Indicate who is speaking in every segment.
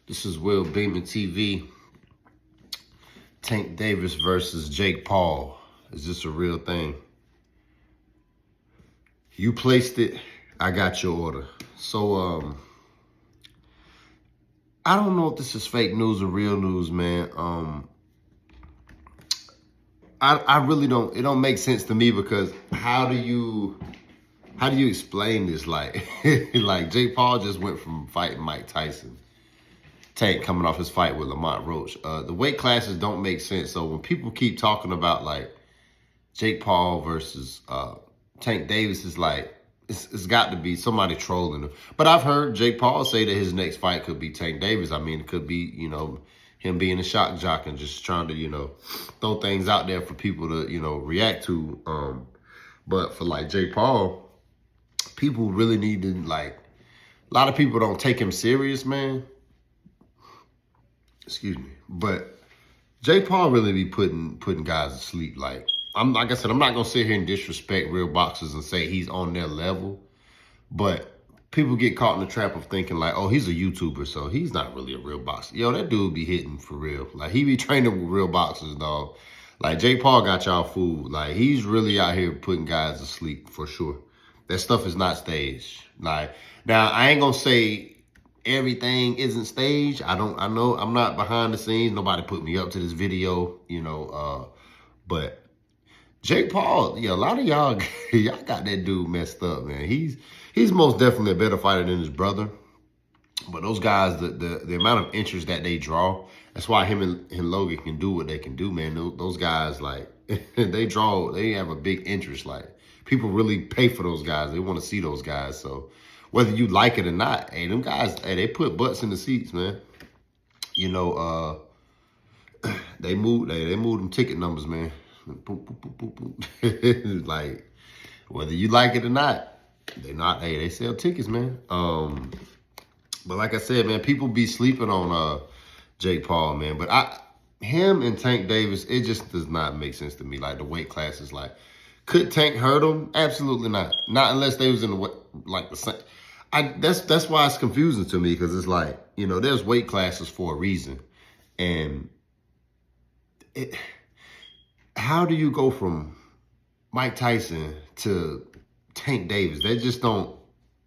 Speaker 1: This is Will Beeman TV. Tank Davis versus Jake Paul. Is this a real thing? You placed it. I got your order. So, I don't know if this is fake news or real news, man. I really don't. It don't make sense to me because how do you explain this? Like, like Jake Paul just went from fighting Mike Tyson. Tank coming off his fight with Lamont Roach. The weight classes don't make sense. So when people keep talking about like Jake Paul versus Tank Davis, is like it's got to be somebody trolling him. But I've heard Jake Paul say that his next fight could be Tank Davis. I mean, it could be him being a shock jock and just trying to throw things out there for people to react to. But for like Jake Paul, people really need to like. A lot of people don't take him serious, man. Excuse me, but Jake Paul really be putting guys to sleep. Like like I said, I'm not gonna sit here and disrespect real boxers and say he's on their level, but people get caught in the trap of thinking like, oh, he's a YouTuber, so he's not really a real boxer. Yo, that dude be hitting for real. Like he be training with real boxers, dog. Like Jake Paul got y'all fooled. Like he's really out here putting guys to sleep for sure. That stuff is not staged. Like now, I ain't gonna say everything isn't staged. I know I'm not behind the scenes. Nobody put me up to this video, but Jake Paul, yeah, a lot of y'all got that dude messed up, man. He's most definitely a better fighter than his brother. But those guys, the amount of interest that they draw, that's why him and Logan can do what they can do, man. Those guys, like, they have a big interest. Like, people really pay for those guys. They want to see those guys. So whether you like it or not, hey, them guys, hey, they put butts in the seats, man. They moved them ticket numbers, man. Boop, boop, boop, boop, boop. Like, whether you like it or not, they sell tickets, man. But like I said, man, people be sleeping on Jake Paul, man. But him and Tank Davis, it just does not make sense to me. Like the weight classes, like, could Tank hurt him? Absolutely not. Not unless they was in the same. That's why it's confusing to me, because it's like, there's weight classes for a reason. And how do you go from Mike Tyson to Tank Davis? They just don't,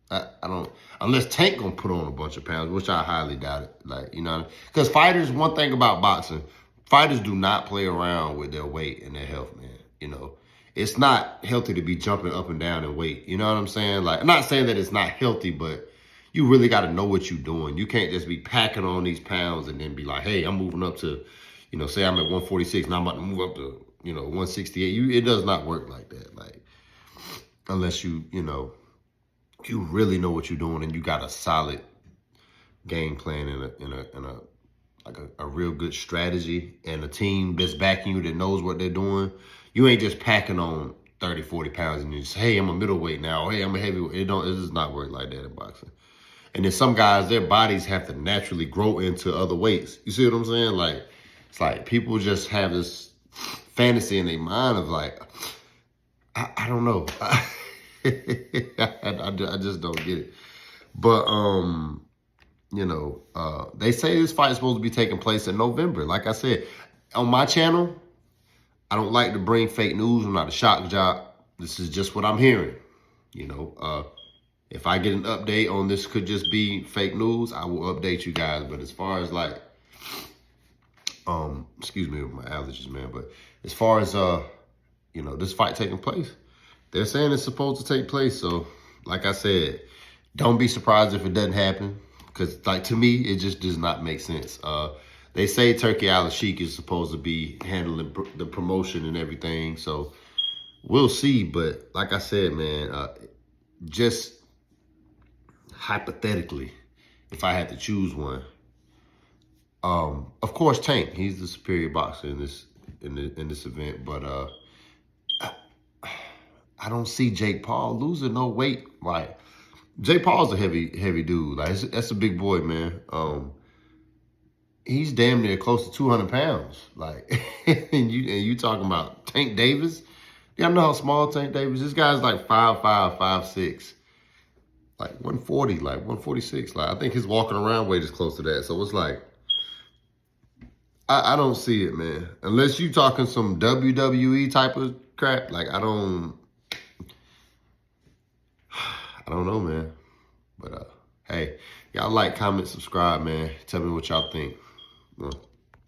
Speaker 1: I don't, unless Tank gonna put on a bunch of pounds, which I highly doubt it. Like, because fighters, one thing about boxing, fighters do not play around with their weight and their health, man. It's not healthy to be jumping up and down in weight. You know what I'm saying? Like, I'm not saying that it's not healthy, but you really got to know what you're doing. You can't just be packing on these pounds and then be like, hey, I'm moving up to, say I'm at 146, now I'm about to move up to, 168. It does not work like that. Like, unless you really know what you're doing and you got a solid game plan and a real good strategy and a team that's backing you that knows what they're doing. You ain't just packing on 30, 40 pounds and you just, hey, I'm a middleweight now. Hey, I'm a heavyweight. It does not work like that in boxing. And then some guys, their bodies have to naturally grow into other weights. You see what I'm saying? Like, it's like people just have this fantasy in their mind of like, I don't know. I just don't get it. But, they say this fight is supposed to be taking place in November. Like I said, on my channel, I don't like to bring fake news. I'm not a shock jock. This is just what I'm hearing. If I get an update on this could just be fake news, I will update you guys. But as far as like, excuse me with my allergies, man. But as far as, this fight taking place, they're saying it's supposed to take place. So like I said, don't be surprised if it doesn't happen. Because like to me, it just does not make sense. They say Turki Al-Sheikh is supposed to be handling the promotion and everything. So we'll see. But like I said, man, just hypothetically, if I had to choose one, of course, Tank, he's the superior boxer in this event. But I don't see Jake Paul losing no weight. Like, Jake Paul's a heavy dude. Like, that's a big boy, man. He's damn near close to 200 pounds. Like, and you talking about Tank Davis? Yeah, I know how small Tank Davis is. This guy's like 5'5", 5'6". like 140, like 146. Like I think his walking around weight is close to that. So it's like, I don't see it, man. Unless you talking some WWE type of crap. Like I don't know, man. But hey, y'all like, comment, subscribe, man. Tell me what y'all think.